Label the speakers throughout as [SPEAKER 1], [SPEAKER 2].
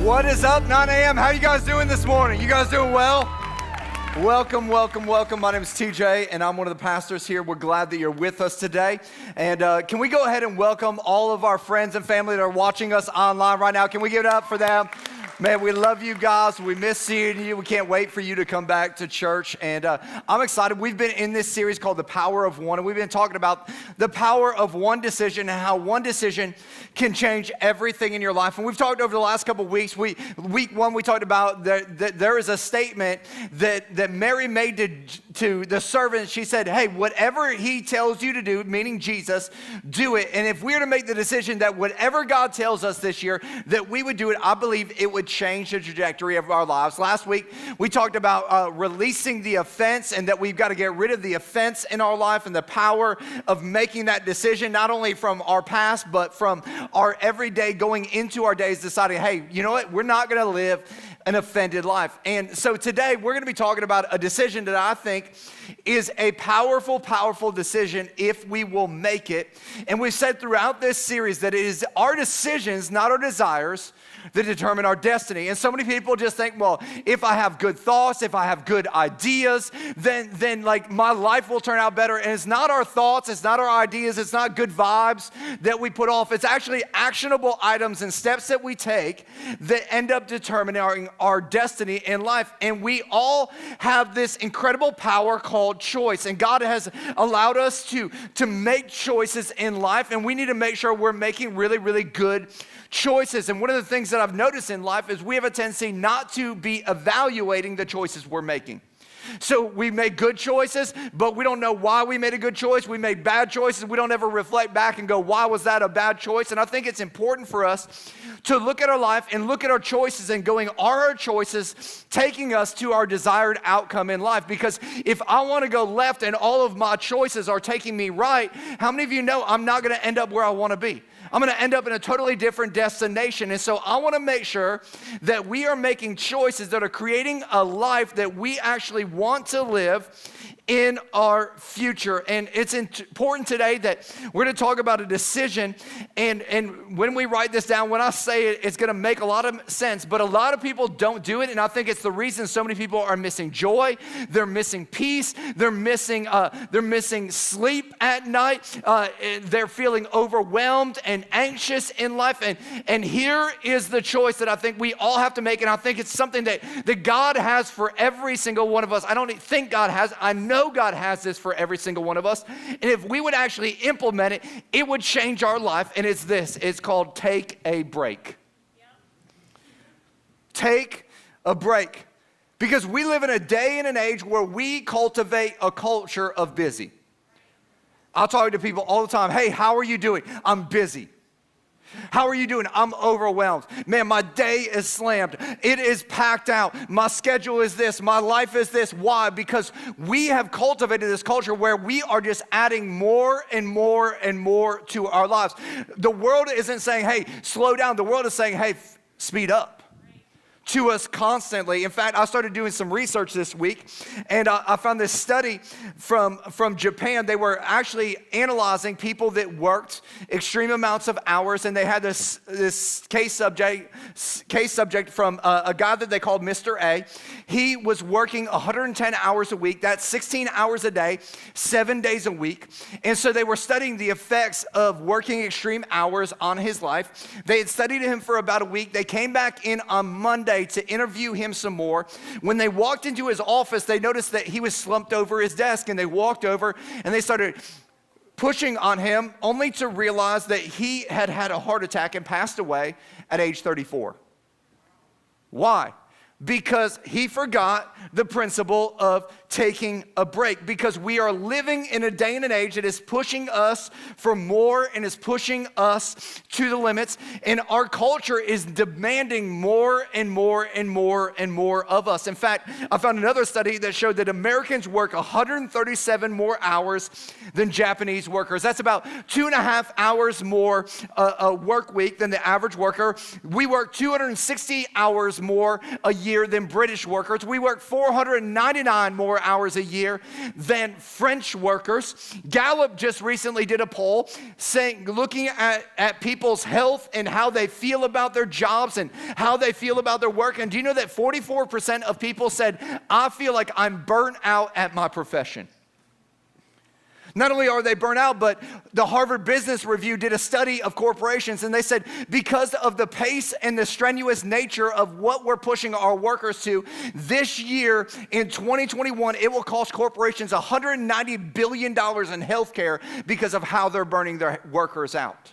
[SPEAKER 1] What is up, 9 a.m.? How you guys doing this morning? You guys doing well? Welcome, welcome, welcome. My name is TJ, and I'm one of the pastors here. We're glad that you're with us today. And can we go ahead and welcome all of our friends and family that are watching us online right now? Can we give it up for them? Man, we love you guys. We miss seeing you. We can't wait for you to come back to church. And I'm excited. We've been in this series called The Power of One, and we've been talking about the power of one decision and how one decision can change everything in your life. And we've talked over the last couple of weeks. Week one, we talked about that there is a statement that Mary made to the servant. She said, hey, whatever he tells you to do, meaning Jesus, do it. And if we were to make the decision that whatever God tells us this year, that we would do it, I believe it would change the trajectory of our lives. Last week, we talked about releasing the offense and that we've got to get rid of the offense in our life and the power of making that decision, not only from our past, but from our everyday going into our days, deciding, hey, you know what? We're not going to live an offended life. And so today, we're going to be talking about a decision that I think is a powerful, powerful decision if we will make it. And we've said throughout this series that it is our decisions, not our desires, that determine our destiny. And so many people just think, well, if I have good thoughts, if I have good ideas, then like my life will turn out better. And it's not our thoughts, it's not our ideas, it's not good vibes that we put off. It's actually actionable items and steps that we take that end up determining our destiny in life. And we all have this incredible power called choice. And God has allowed us to make choices in life. And we need to make sure we're making really, really good choices. And one of the things that I've noticed in life is we have a tendency not to be evaluating the choices we're making. So we make good choices, but we don't know why we made a good choice. We made bad choices. We don't ever reflect back and go, why was that a bad choice? And I think it's important for us to look at our life and look at our choices and going, are our choices taking us to our desired outcome in life? Because if I want to go left and all of my choices are taking me right, how many of you know I'm not going to end up where I want to be? I'm going to end up in a totally different destination. And so I want to make sure that we are making choices that are creating a life that we actually want to live in our future. And it's important today that we're going to talk about a decision. And when we write this down, when I say it, it's going to make a lot of sense. But a lot of people don't do it. And I think it's the reason so many people are missing joy. They're missing peace. They're missing sleep at night. They're feeling overwhelmed and anxious in life. And here is the choice that I think we all have to make. And I think it's something that God has for every single one of us. I don't think God has. I know God has this for every single one of us. And if we would actually implement it, it would change our life. And it's this. It's called take a break. Yeah. Take a break. Because we live in a day and an age where we cultivate a culture of busy. I'll talk to people all the time. Hey, how are you doing? I'm busy. How are you doing? I'm overwhelmed. Man, my day is slammed. It is packed out. My schedule is this. My life is this. Why? Because we have cultivated this culture where we are just adding more and more and more to our lives. The world isn't saying, hey, slow down. The world is saying, hey, speed up. To us constantly. In fact, I started doing some research this week, and I found this study from Japan. They were actually analyzing people that worked extreme amounts of hours, and they had this case subject from a guy that they called Mr. A. He was working 110 hours a week. That's 16 hours a day, 7 days a week. And so they were studying the effects of working extreme hours on his life. They had studied him for about a week. They came back in on Monday to interview him some more. When they walked into his office, they noticed that he was slumped over his desk, and they walked over and they started pushing on him, only to realize that he had had a heart attack and passed away at age 34. Why? Because he forgot the principle of taking a break. Because we are living in a day and an age that is pushing us for more and is pushing us to the limits. And our culture is demanding more and more and more and more of us. In fact, I found another study that showed that Americans work 137 more hours than Japanese workers. That's about 2.5 hours more a work week than the average worker. We work 260 hours more a year than British workers. We work 499 more hours a year than French workers. Gallup just recently did a poll looking at people's health and how they feel about their jobs and how they feel about their work. And do you know that 44% of people said, I feel like I'm burnt out at my profession? Not only are they burnt out, but the Harvard Business Review did a study of corporations, and they said because of the pace and the strenuous nature of what we're pushing our workers to, this year in 2021, it will cost corporations $190 billion in healthcare because of how they're burning their workers out.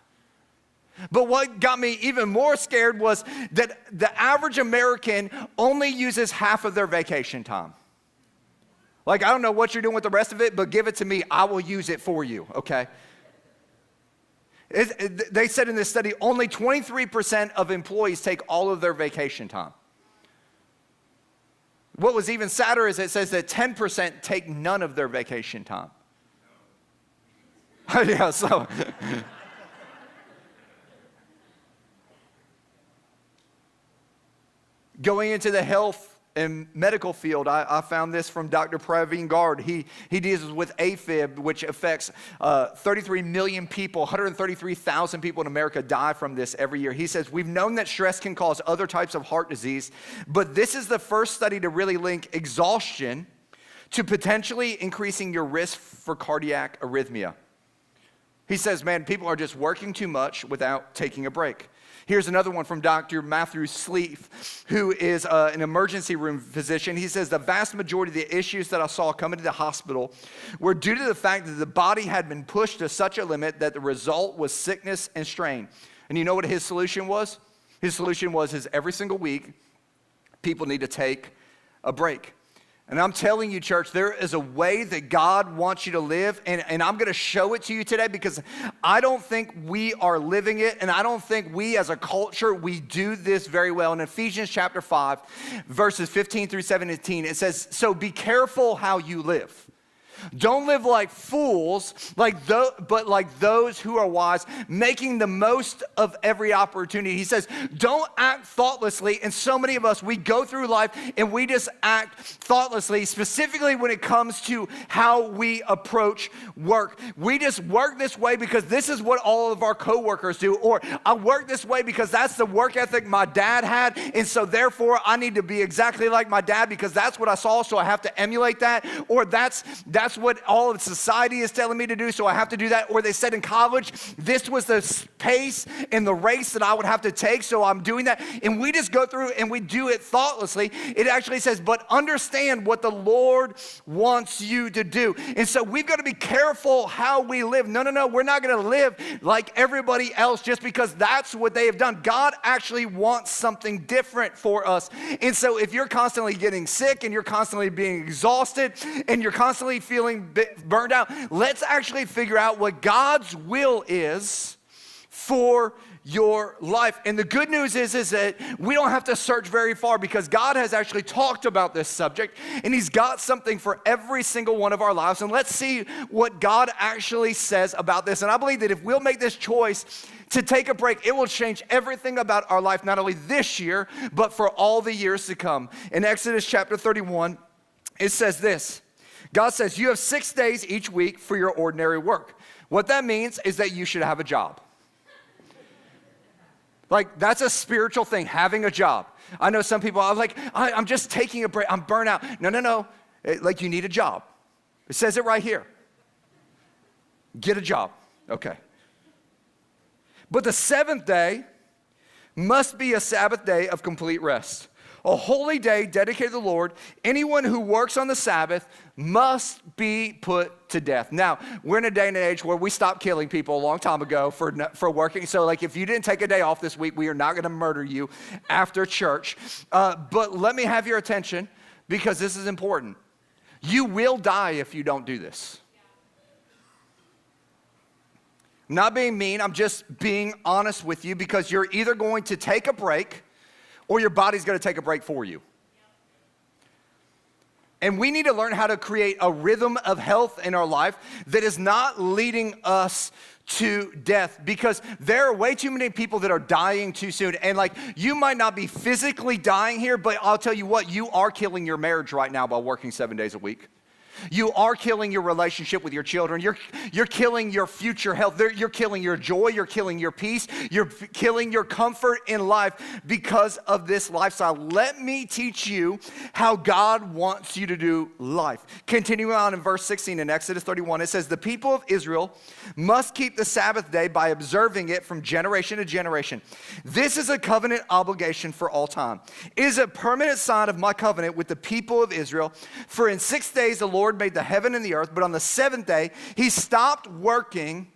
[SPEAKER 1] But what got me even more scared was that the average American only uses half of their vacation time. Like, I don't know what you're doing with the rest of it, but give it to me. I will use it for you, okay? They said in this study, only 23% of employees take all of their vacation time. What was even sadder is it says that 10% take none of their vacation time. Yeah, so... Going into the health and medical field, I found this from Dr. Praveen Gard. He deals with AFib, which affects 33 million people, 133,000 people in America die from this every year. He says, we've known that stress can cause other types of heart disease, but this is the first study to really link exhaustion to potentially increasing your risk for cardiac arrhythmia. He says, man, people are just working too much without taking a break. Here's another one from Dr. Matthew Sleeth, who is an emergency room physician. He says the vast majority of the issues that I saw coming to the hospital were due to the fact that the body had been pushed to such a limit that the result was sickness and strain. And you know what his solution was? His solution was every single week, people need to take a break. And I'm telling you, church, there is a way that God wants you to live, and I'm going to show it to you today because I don't think we are living it, and I don't think we as a culture, we do this very well. In Ephesians chapter 5, verses 15 through 17, it says, so be careful how you live. Don't live like fools, but like those who are wise, making the most of every opportunity. He says, don't act thoughtlessly. And so many of us, we go through life and we just act thoughtlessly, specifically when it comes to how we approach work. We just work this way because this is what all of our coworkers do. Or I work this way because that's the work ethic my dad had. And so therefore I need to be exactly like my dad because that's what I saw. So I have to emulate that. Or that's what all of society is telling me to do, so I have to do that. Or they said in college, this was the pace and the race that I would have to take, so I'm doing that. And we just go through and we do it thoughtlessly. It actually says, but understand what the Lord wants you to do. And so we've got to be careful how we live. No, we're not going to live like everybody else just because that's what they have done. God actually wants something different for us. And so if you're constantly getting sick and you're constantly being exhausted and you're constantly feeling burned out, let's actually figure out what God's will is for your life. And the good news is that we don't have to search very far because God has actually talked about this subject and he's got something for every single one of our lives. And let's see what God actually says about this. And I believe that if we'll make this choice to take a break, it will change everything about our life, not only this year, but for all the years to come. In Exodus chapter 31, it says this. God says, you have 6 days each week for your ordinary work. What that means is that you should have a job. Like, that's a spiritual thing, having a job. I know some people are like, I'm just taking a break. I'm burnt out. No. Like, you need a job. It says it right here. Get a job. Okay. But the seventh day must be a Sabbath day of complete rest. A holy day dedicated to the Lord. Anyone who works on the Sabbath must be put to death. Now, we're in a day and age where we stopped killing people a long time ago for working. So, like, if you didn't take a day off this week, we are not going to murder you after church. But let me have your attention because this is important. You will die if you don't do this. I'm not being mean. I'm just being honest with you because you're either going to take a break or your body's going to take a break for you. And we need to learn how to create a rhythm of health in our life that is not leading us to death, because there are way too many people that are dying too soon. And like, you might not be physically dying here, but I'll tell you what, you are killing your marriage right now by working 7 days a week. You are killing your relationship with your children. You're killing your future health. You're killing your joy. You're killing your peace. You're killing your comfort in life because of this lifestyle. Let me teach you how God wants you to do life. Continuing on in verse 16 in Exodus 31, it says, the people of Israel must keep the Sabbath day by observing it from generation to generation. This is a covenant obligation for all time. It is a permanent sign of my covenant with the people of Israel. For in 6 days the Lord made the heaven and the earth, but on the seventh day, he stopped working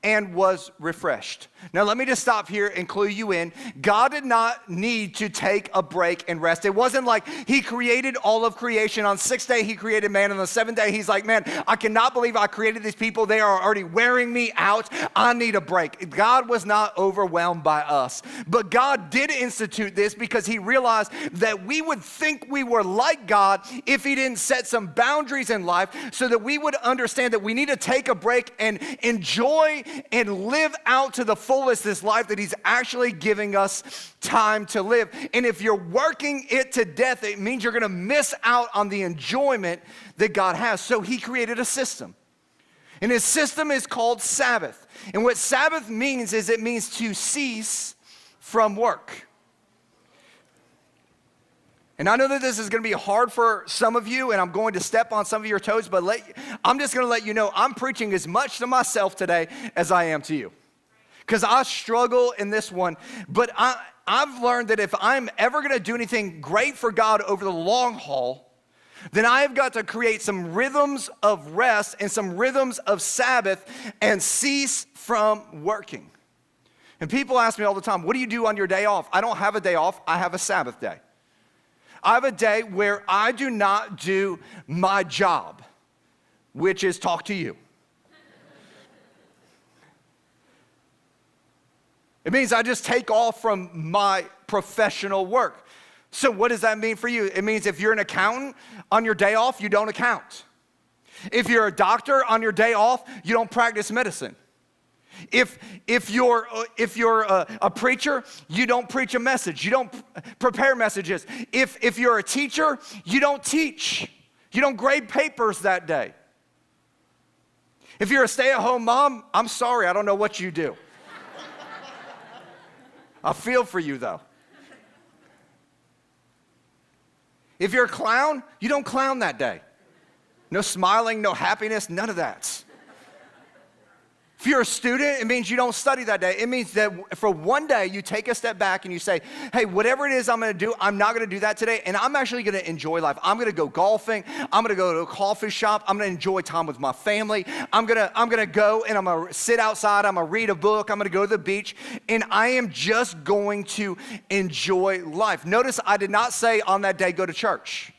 [SPEAKER 1] and was refreshed. Now, let me just stop here and clue you in. God did not need to take a break and rest. It wasn't like he created all of creation. On 6th day, he created man. On the 7th day, he's like, man, I cannot believe I created these people. They are already wearing me out. I need a break. God was not overwhelmed by us. But God did institute this because he realized that we would think we were like God if he didn't set some boundaries in life, so that we would understand that we need to take a break and enjoy and live out to the fullest this life that he's actually giving us time to live. And if you're working it to death, it means you're going to miss out on the enjoyment that God has. So he created a system. And his system is called Sabbath. And what Sabbath means is it means to cease from work. And I know that this is going to be hard for some of you, and I'm going to step on some of your toes, but I'm just going to let you know I'm preaching as much to myself today as I am to you. Because I struggle in this one, but I've learned that if I'm ever going to do anything great for God over the long haul, then I've got to create some rhythms of rest and some rhythms of Sabbath and cease from working. And people ask me all the time, what do you do on your day off? I don't have a day off, I have a Sabbath day. I have a day where I do not do my job, which is talk to you. It means I just take off from my professional work. So what does that mean for you? It means if you're an accountant, on your day off, you don't account. If you're a doctor, on your day off, you don't practice medicine. If you're a preacher, you don't preach a message. You don't prepare messages. If you're a teacher, you don't teach. You don't grade papers that day. If you're a stay-at-home mom, I'm sorry, I don't know what you do. I feel for you, though. If you're a clown, you don't clown that day. No smiling, no happiness, none of that. If you're a student, it means you don't study that day. It means that for one day, you take a step back and you say, hey, whatever it is I'm going to do, I'm not going to do that today, and I'm actually going to enjoy life. I'm going to go golfing. I'm going to go to a coffee shop. I'm going to enjoy time with my family. I'm going to go and I'm going to sit outside. I'm going to read a book. I'm going to go to the beach, and I am just going to enjoy life. Notice I did not say on that day, go to church.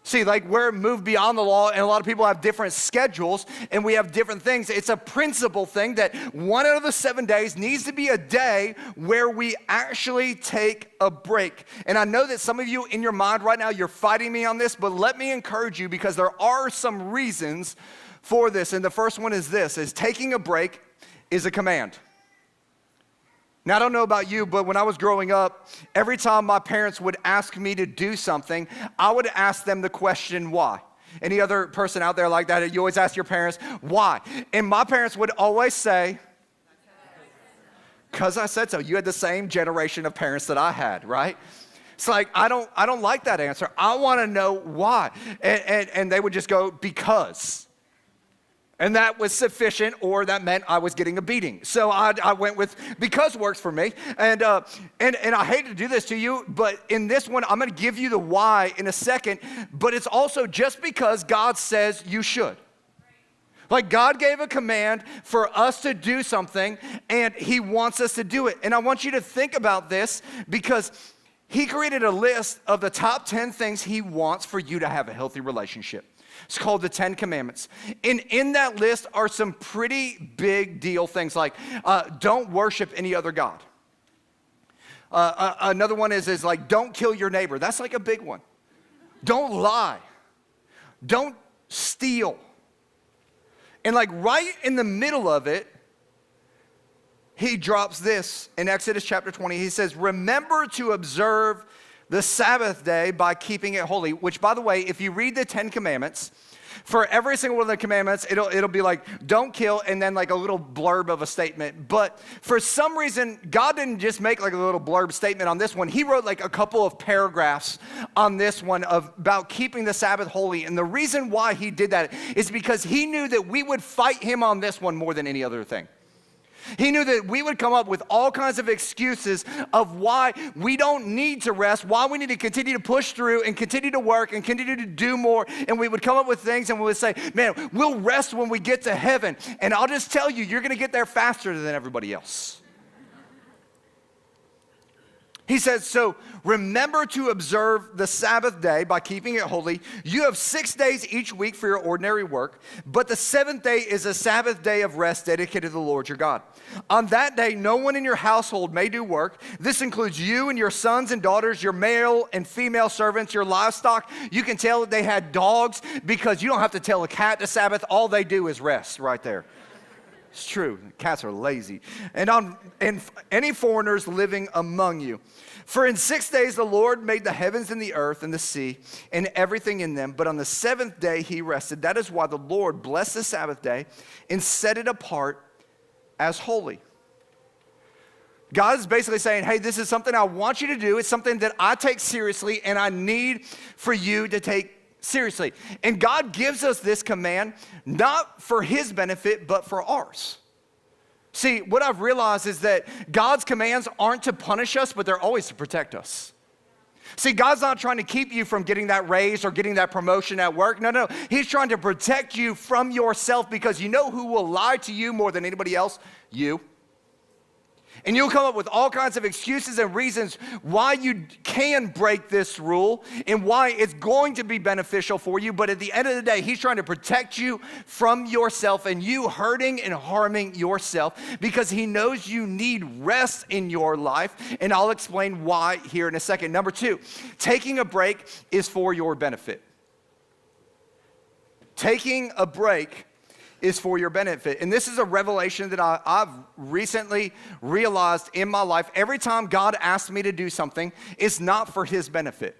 [SPEAKER 1] See, like we're moved beyond the law, and a lot of people have different schedules, and we have different things. It's a principle thing that one out of the 7 days needs to be a day where we actually take a break. And I know that some of you in your mind right now, you're fighting me on this, but let me encourage you because there are some reasons for this. And the first one is this, is taking a break is a command. Now, I don't know about you, but when I was growing up, every time my parents would ask me to do something, I would ask them the question, why? Any other person out there like that, you always ask your parents, why? And my parents would always say, because I said so. You had the same generation of parents that I had, right? It's like, I don't like that answer. I want to know why. And they would just go, because. And that was sufficient, or that meant I was getting a beating. So I went with because works for me. And I hate to do this to you, but in this one, I'm going to give you the why in a second. But it's also just because God says you should. Like God gave a command for us to do something, and he wants us to do it. And I want you to think about this because he created a list of the top 10 things he wants for you to have a healthy relationship. It's called the 10 Commandments. And in that list are some pretty big deal things like don't worship any other God. Another one is like don't kill your neighbor. That's like a big one. Don't lie. Don't steal. And like right in the middle of it, he drops this in Exodus chapter 20. He says, remember to observe the Sabbath day by keeping it holy, which, by the way, if you read the 10 Commandments, for every single one of the commandments, it'll be like, don't kill, and then like a little blurb of a statement. But for some reason, God didn't just make like a little blurb statement on this one. He wrote like a couple of paragraphs on this one about keeping the Sabbath holy. And the reason why he did that is because he knew that we would fight him on this one more than any other thing. He knew that we would come up with all kinds of excuses of why we don't need to rest, why we need to continue to push through and continue to work and continue to do more. And we would come up with things and we would say, man, we'll rest when we get to heaven. And I'll just tell you, you're going to get there faster than everybody else. He says, so remember to observe the Sabbath day by keeping it holy. You have 6 days each week for your ordinary work, but the seventh day is a Sabbath day of rest dedicated to the Lord your God. On that day, no one in your household may do work. This includes you and your sons and daughters, your male and female servants, your livestock. You can tell that they had dogs because you don't have to tell a cat to Sabbath. All they do is rest right there. It's true. Cats are lazy. And any foreigners living among you. For in 6 days the Lord made the heavens and the earth and the sea and everything in them. But on the seventh day he rested. That is why the Lord blessed the Sabbath day and set it apart as holy. God is basically saying, hey, this is something I want you to do. It's something that I take seriously and I need for you to take seriously. And God gives us this command not for his benefit, but for ours. See, what I've realized is that God's commands aren't to punish us, but they're always to protect us. See, God's not trying to keep you from getting that raise or getting that promotion at work. No. He's trying to protect you from yourself, because you know who will lie to you more than anybody else? You. And you'll come up with all kinds of excuses and reasons why you can break this rule and why it's going to be beneficial for you. But at the end of the day, he's trying to protect you from yourself and you hurting and harming yourself, because he knows you need rest in your life. And I'll explain why here in a second. Number two, taking a break is for your benefit. Taking a break is for your benefit. And this is a revelation that I've recently realized in my life. Every time God asks me to do something, it's not for his benefit.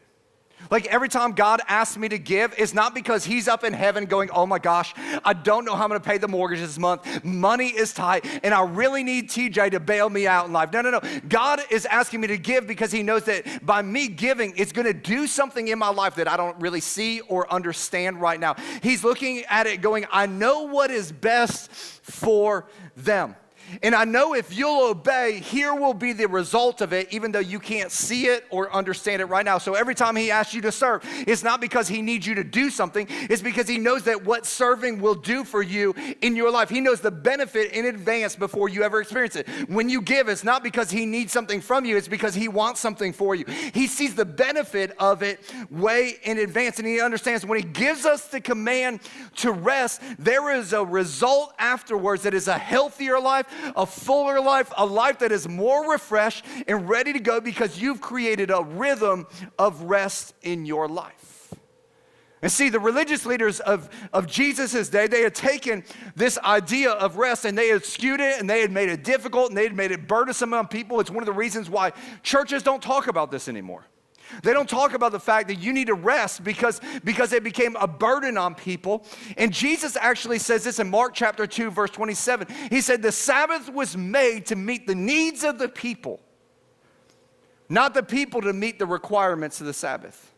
[SPEAKER 1] Like every time God asks me to give, it's not because he's up in heaven going, oh my gosh, I don't know how I'm gonna pay the mortgage this month. Money is tight and I really need TJ to bail me out in life. No. God is asking me to give because he knows that by me giving, it's gonna do something in my life that I don't really see or understand right now. He's looking at it going, I know what is best for them. And I know if you'll obey, here will be the result of it, even though you can't see it or understand it right now. So every time he asks you to serve, it's not because he needs you to do something. It's because he knows that what serving will do for you in your life. He knows the benefit in advance before you ever experience it. When you give, it's not because he needs something from you. It's because he wants something for you. He sees the benefit of it way in advance. And he understands when he gives us the command to rest, there is a result afterwards that is a healthier life, a fuller life, a life that is more refreshed and ready to go, because you've created a rhythm of rest in your life. And see, the religious leaders of Jesus' day, they had taken this idea of rest and they had skewed it and they had made it difficult and they had made it burdensome on people. It's one of the reasons why churches don't talk about this anymore. They don't talk about the fact that you need to rest because it became a burden on people. And Jesus actually says this in Mark chapter 2, verse 27. He said, the Sabbath was made to meet the needs of the people, not the people to meet the requirements of the Sabbath.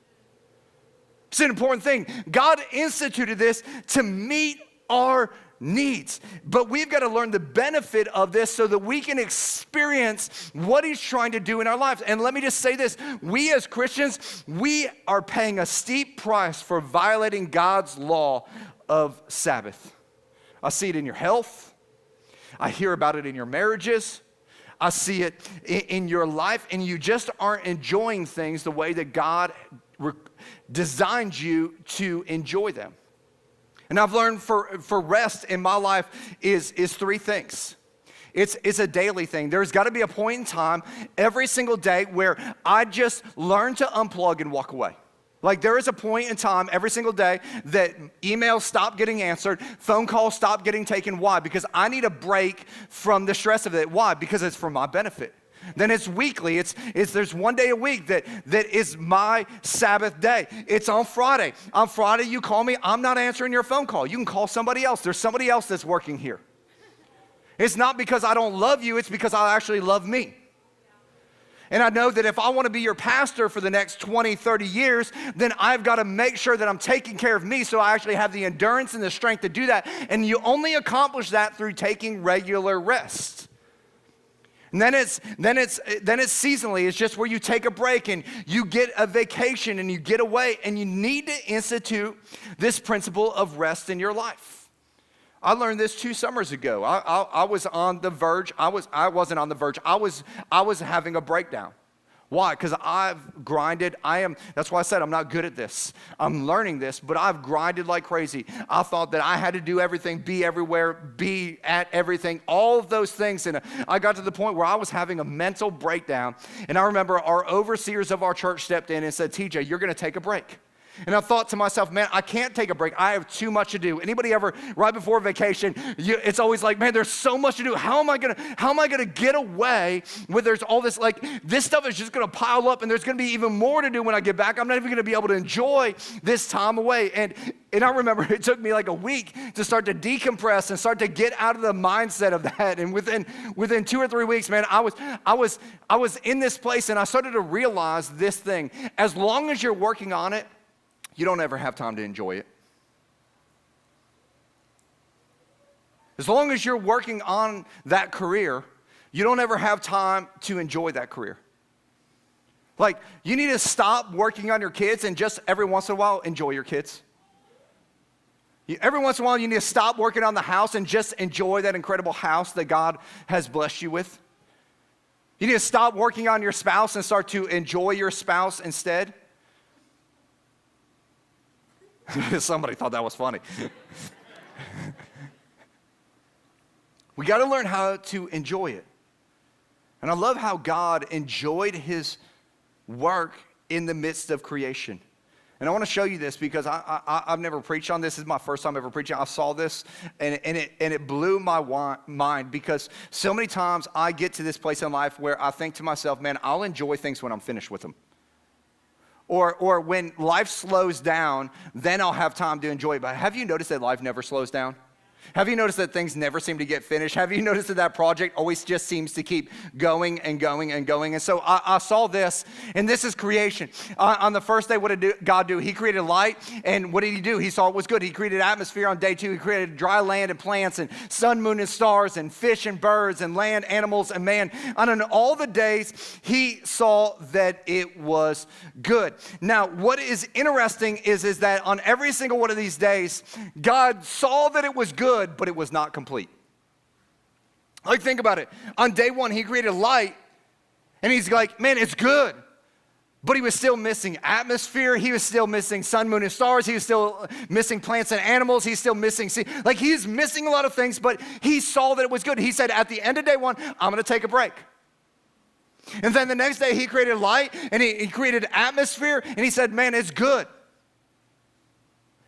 [SPEAKER 1] It's an important thing. God instituted this to meet our needs. But we've got to learn the benefit of this so that we can experience what he's trying to do in our lives. And let me just say this, we as Christians, we are paying a steep price for violating God's law of Sabbath. I see it in your health. I hear about it in your marriages. I see it in your life, and you just aren't enjoying things the way that God designed you to enjoy them. And I've learned for rest in my life is three things. It's a daily thing. There's got to be a point in time every single day where I just learn to unplug and walk away. Like there is a point in time every single day that emails stop getting answered, phone calls stop getting taken. Why? Because I need a break from the stress of it. Why? Because it's for my benefit. Then it's weekly. There's one day a week that is my Sabbath day. It's on Friday. On Friday, you call me. I'm not answering your phone call. You can call somebody else. There's somebody else that's working here. It's not because I don't love you. It's because I actually love me. And I know that if I want to be your pastor for the next 20, 30 years, then I've got to make sure that I'm taking care of me so I actually have the endurance and the strength to do that. And you only accomplish that through taking regular rest. And then it's seasonally. It's just where you take a break and you get a vacation and you get away, and you need to institute this principle of rest in your life. I learned this 2 summers ago. I was on the verge. I wasn't on the verge. I was having a breakdown. Why? Because I've grinded. That's why I said I'm not good at this. I'm learning this, but I've grinded like crazy. I thought that I had to do everything, be everywhere, be at everything, all of those things. And I got to the point where I was having a mental breakdown. And I remember our overseers of our church stepped in and said, TJ, you're going to take a break. And I thought to myself, man, I can't take a break. I have too much to do. Anybody ever, right before vacation, it's always like, man, there's so much to do. How am I gonna get away when there's all this, like, this stuff is just gonna pile up, and there's gonna be even more to do when I get back. I'm not even gonna be able to enjoy this time away. And I remember it took me like a week to start to decompress and start to get out of the mindset of that. And within 2 or 3 weeks, man, I was in this place, and I started to realize this thing. As long as you're working on it, you don't ever have time to enjoy it. As long as you're working on that career, you don't ever have time to enjoy that career. Like, you need to stop working on your kids and just every once in a while enjoy your kids. Every once in a while, you need to stop working on the house and just enjoy that incredible house that God has blessed you with. You need to stop working on your spouse and start to enjoy your spouse instead. Somebody thought that was funny. We got to learn how to enjoy it. And I love how God enjoyed his work in the midst of creation. And I want to show you this because I've never preached on this. This is my first time ever preaching. I saw this and it blew my mind, because so many times I get to this place in life where I think to myself, man, I'll enjoy things when I'm finished with them. Or when life slows down, then I'll have time to enjoy it. But have you noticed that life never slows down? Have you noticed that things never seem to get finished? Have you noticed that that project always just seems to keep going and going and going? And so I saw this, and this is creation. On the first day, what did God do? He created light, and what did he do? He saw it was good. He created atmosphere on day 2. He created dry land and plants and sun, moon, and stars and fish and birds and land, animals, and man. And on all the days, he saw that it was good. Now, what is interesting is that on every single one of these days, God saw that it was good, but it was not complete. Like, think about it. On day 1, he created light, and he's like, man, it's good. But he was still missing atmosphere. He was still missing sun, moon, and stars. He was still missing plants and animals. He's still missing sea. Like, he's missing a lot of things, but he saw that it was good. He said, at the end of day 1, I'm going to take a break. And then the next day, he created light, and he created atmosphere, and he said, man, it's good.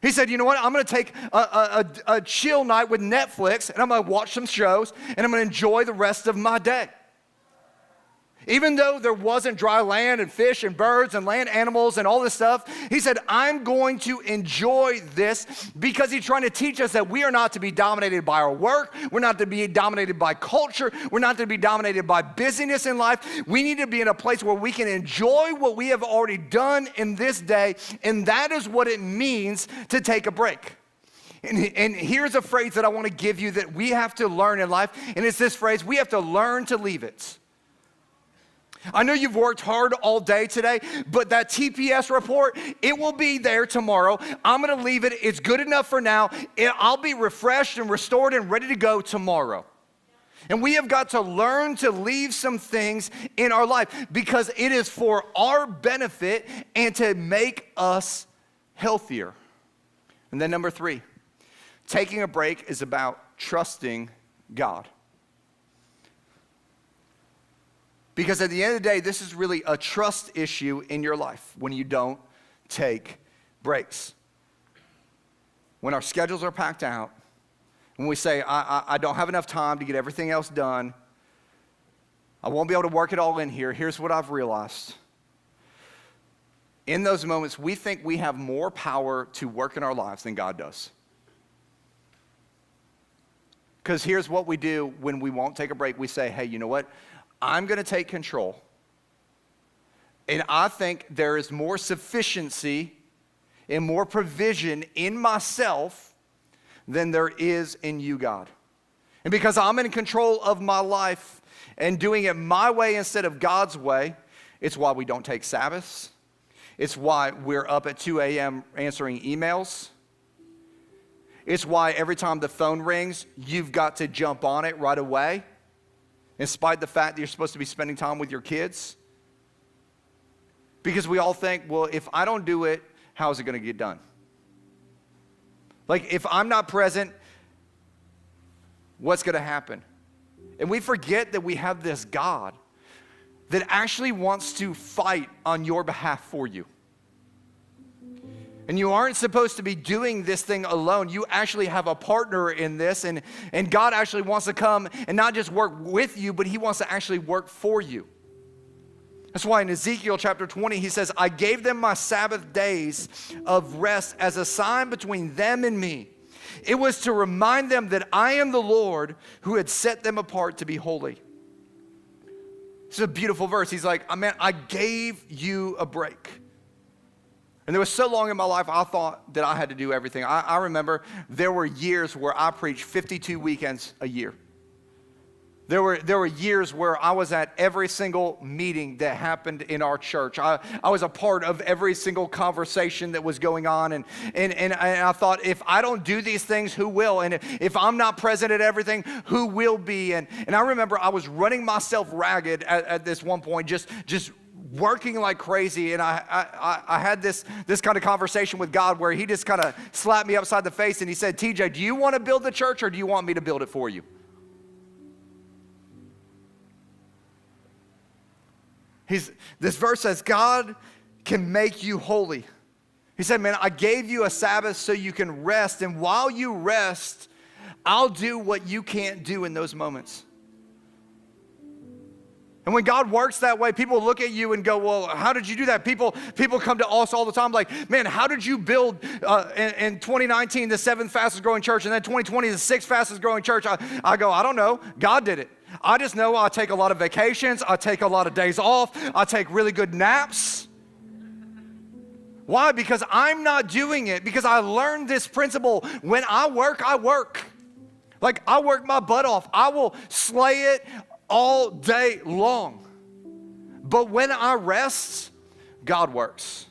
[SPEAKER 1] He said, you know what, I'm going to take a chill night with Netflix, and I'm going to watch some shows, and I'm going to enjoy the rest of my day. Even though there wasn't dry land and fish and birds and land animals and all this stuff, he said, I'm going to enjoy this, because he's trying to teach us that we are not to be dominated by our work. We're not to be dominated by culture. We're not to be dominated by busyness in life. We need to be in a place where we can enjoy what we have already done in this day, and that is what it means to take a break. And here's a phrase that I want to give you that we have to learn in life, and it's this phrase: we have to learn to leave it. I know you've worked hard all day today, but that TPS report, it will be there tomorrow. I'm going to leave it. It's good enough for now. I'll be refreshed and restored and ready to go tomorrow. And we have got to learn to leave some things in our life, because it is for our benefit and to make us healthier. And then number 3, taking a break is about trusting God. Because at the end of the day, this is really a trust issue in your life when you don't take breaks. When our schedules are packed out, when we say, I don't have enough time to get everything else done, I won't be able to work it all in here, here's what I've realized. In those moments, we think we have more power to work in our lives than God does. Because here's what we do when we won't take a break. We say, hey, you know what? I'm going to take control. And I think there is more sufficiency and more provision in myself than there is in you, God. And because I'm in control of my life and doing it my way instead of God's way, it's why we don't take Sabbaths. It's why we're up at 2 a.m. answering emails. It's why every time the phone rings, you've got to jump on it right away, in spite of the fact that you're supposed to be spending time with your kids. Because we all think, well, if I don't do it, how is it going to get done? Like, if I'm not present, what's going to happen? And we forget that we have this God that actually wants to fight on your behalf for you. And you aren't supposed to be doing this thing alone. You actually have a partner in this, and God actually wants to come and not just work with you, but he wants to actually work for you. That's why in Ezekiel chapter 20, he says, I gave them my Sabbath days of rest as a sign between them and me. It was to remind them that I am the Lord who had set them apart to be holy. This is a beautiful verse. He's like, man, I gave you a break. And there was so long in my life, I thought that I had to do everything. I remember there were years where I preached 52 weekends a year. There were years where I was at every single meeting that happened in our church. I was a part of every single conversation that was going on. And I thought, if I don't do these things, who will? And if I'm not present at everything, who will be? And I remember I was running myself ragged at this one point, just working like crazy. And I had this kind of conversation with God where he just kind of slapped me upside the face and he said, TJ, do you want to build the church or do you want me to build it for you? This verse says, God can make you holy. He said, man, I gave you a Sabbath so you can rest. And while you rest, I'll do what you can't do in those moments. And when God works that way, people look at you and go, well, how did you do that? People come to us all the time like, man, how did you build in 2019 the 7th fastest growing church and then 2020 the 6th fastest growing church? I go, I don't know. God did it. I just know I take a lot of vacations. I take a lot of days off. I take really good naps. Why? Because I'm not doing it. Because I learned this principle. When I work, I work. Like, I work my butt off. I will slay it all day long. But when I rest, God works.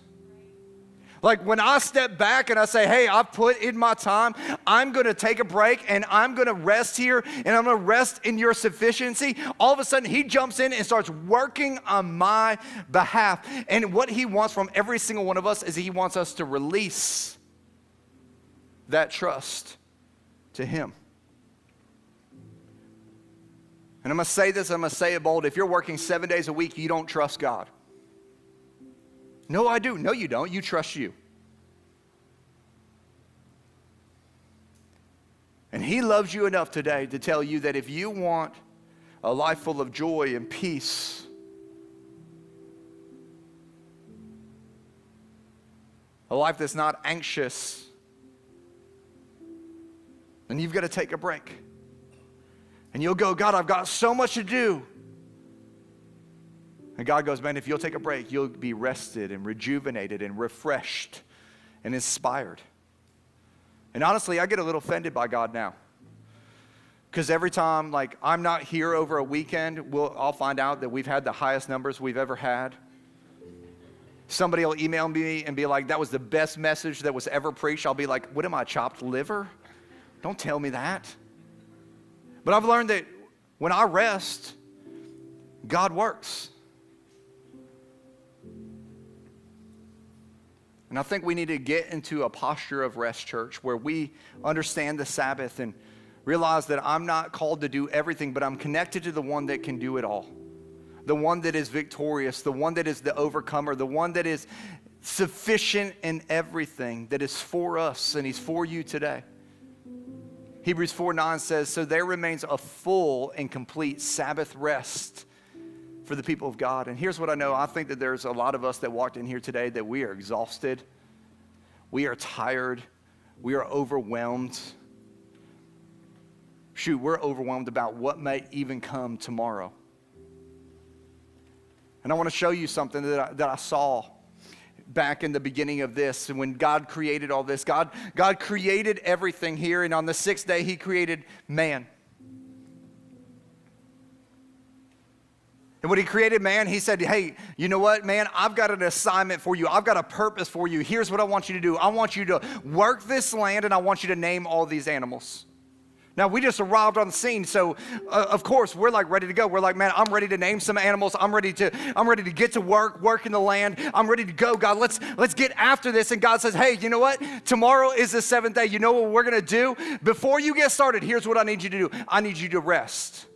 [SPEAKER 1] Like, when I step back and I say, hey, I've put in my time, I'm going to take a break and I'm going to rest here and I'm going to rest in your sufficiency, all of a sudden he jumps in and starts working on my behalf. And what he wants from every single one of us is he wants us to release that trust to him. And I'm going to say this, I'm going to say it bold. If you're working 7 days a week, you don't trust God. No, I do. No, you don't. You trust you. And he loves you enough today to tell you that if you want a life full of joy and peace, a life that's not anxious, then you've got to take a break. And you'll go, God, I've got so much to do. And God goes, man, if you'll take a break, you'll be rested and rejuvenated and refreshed and inspired. And honestly, I get a little offended by God now. Because every time, like, I'm not here over a weekend, I'll find out that we've had the highest numbers we've ever had. Somebody will email me and be like, that was the best message that was ever preached. I'll be like, what am I, chopped liver? Don't tell me that. But I've learned that when I rest, God works. And I think we need to get into a posture of rest, church, where we understand the Sabbath and realize that I'm not called to do everything, but I'm connected to the one that can do it all. The one that is victorious, the one that is the overcomer, the one that is sufficient in everything, that is for us, and he's for you today. Hebrews 4:9 says, so there remains a full and complete Sabbath rest for the people of God. And here's what I know. I think that there's a lot of us that walked in here today that we are exhausted. We are tired. We are overwhelmed. Shoot, we're overwhelmed about what may even come tomorrow. And I want to show you something that I saw back in the beginning of this. And when God created all this, God created everything here. And on the sixth day, he created man. And when he created man, he said, hey, you know what, man? I've got an assignment for you. I've got a purpose for you. Here's what I want you to do. I want you to work this land, and I want you to name all these animals. Now, we just arrived on the scene, so of course, we're like ready to go. We're like, man, I'm ready to name some animals. I'm ready to get to work in the land. I'm ready to go, God. Let's get after this. And God says, hey, you know what? Tomorrow is the seventh day. You know what we're going to do? Before you get started, here's what I need you to do. I need you to rest.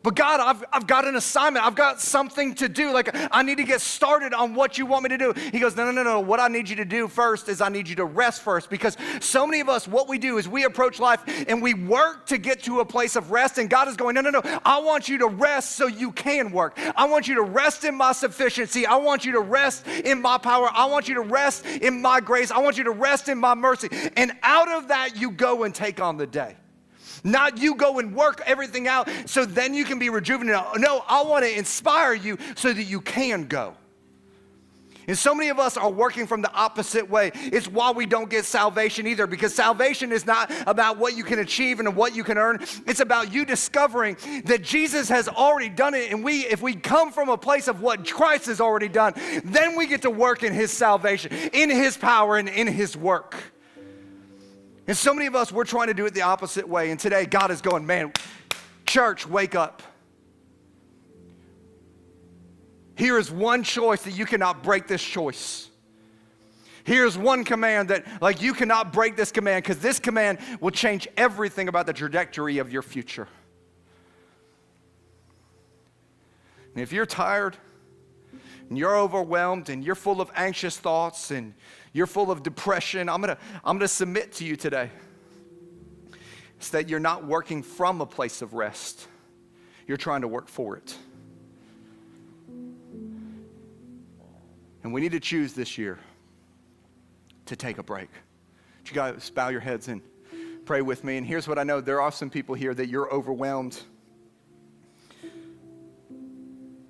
[SPEAKER 1] But God, I've got an assignment. I've got something to do. Like, I need to get started on what you want me to do. He goes, no. What I need you to do first is I need you to rest first. Because so many of us, what we do is we approach life and we work to get to a place of rest. And God is going, no. I want you to rest so you can work. I want you to rest in my sufficiency. I want you to rest in my power. I want you to rest in my grace. I want you to rest in my mercy. And out of that, you go and take on the day. Not you go and work everything out so then you can be rejuvenated. No, I want to inspire you so that you can go. And so many of us are working from the opposite way. It's why we don't get salvation either, because salvation is not about what you can achieve and what you can earn. It's about you discovering that Jesus has already done it. And if we come from a place of what Christ has already done, then we get to work in his salvation, in his power, and in his work. And so many of us, we're trying to do it the opposite way. And today, God is going, man, church, wake up. Here is one choice that you cannot break this choice. Here's one command that, like, you cannot break this command, because this command will change everything about the trajectory of your future. And if you're tired, and you're overwhelmed, and you're full of anxious thoughts, and you're full of depression, I'm gonna submit to you today. It's that you're not working from a place of rest. You're trying to work for it. And we need to choose this year to take a break. You guys bow your heads and pray with me. And here's what I know. There are some people here that you're overwhelmed.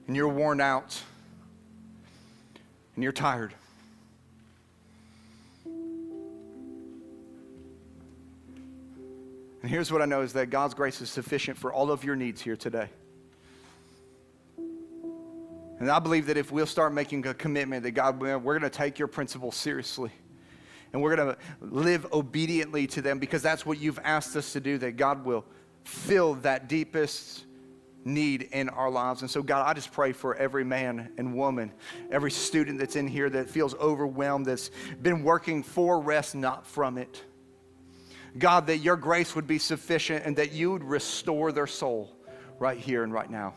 [SPEAKER 1] And you're worn out. And you're tired. And here's what I know is that God's grace is sufficient for all of your needs here today. And I believe that if we'll start making a commitment that God, we're going to take your principles seriously. And we're going to live obediently to them, because that's what you've asked us to do, that God will fill that deepest need in our lives. And so, God, I just pray for every man and woman, every student that's in here that feels overwhelmed, that's been working for rest, not from it. God, that your grace would be sufficient and that you would restore their soul right here and right now.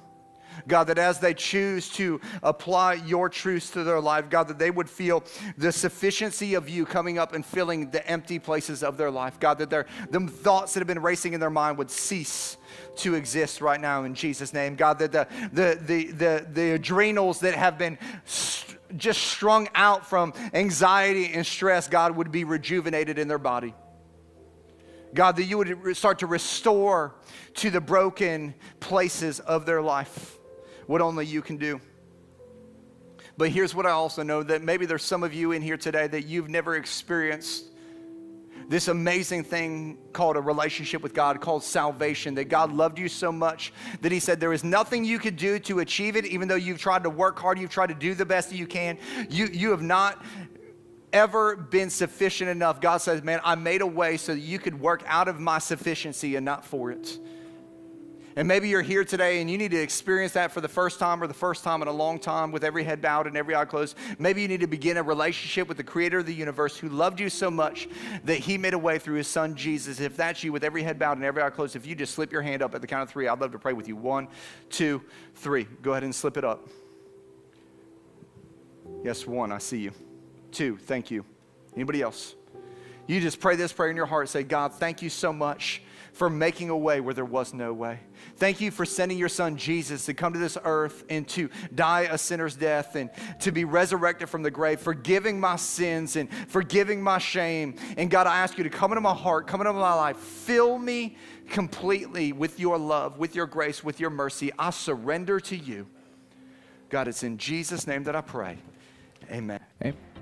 [SPEAKER 1] God, that as they choose to apply your truths to their life, God, that they would feel the sufficiency of you coming up and filling the empty places of their life. God, that them thoughts that have been racing in their mind would cease to exist right now in Jesus' name. God, that the adrenals that have been just strung out from anxiety and stress, God, would be rejuvenated in their body. God, that you would start to restore to the broken places of their life what only you can do. But here's what I also know, that maybe there's some of you in here today that you've never experienced this amazing thing called a relationship with God, called salvation, that God loved you so much that he said there is nothing you could do to achieve it, even though you've tried to work hard, you've tried to do the best that you can. You have not ever been sufficient enough. God says, man, I made a way so that you could work out of my sufficiency and not for it. And maybe you're here today and you need to experience that for the first time, or the first time in a long time, with every head bowed and every eye closed. Maybe you need to begin a relationship with the creator of the universe, who loved you so much that he made a way through his son, Jesus. If that's you, with every head bowed and every eye closed, if you just slip your hand up at the count of 3, I'd love to pray with you. 1, 2, 3. Go ahead and slip it up. Yes, 1, I see you. 2, thank you. Anybody else? You just pray this prayer in your heart. Say, God, thank you so much for making a way where there was no way. Thank you for sending your son Jesus to come to this earth and to die a sinner's death and to be resurrected from the grave, forgiving my sins and forgiving my shame. And God, I ask you to come into my heart, come into my life, fill me completely with your love, with your grace, with your mercy. I surrender to you. God, it's in Jesus' name that I pray. Amen.
[SPEAKER 2] Amen.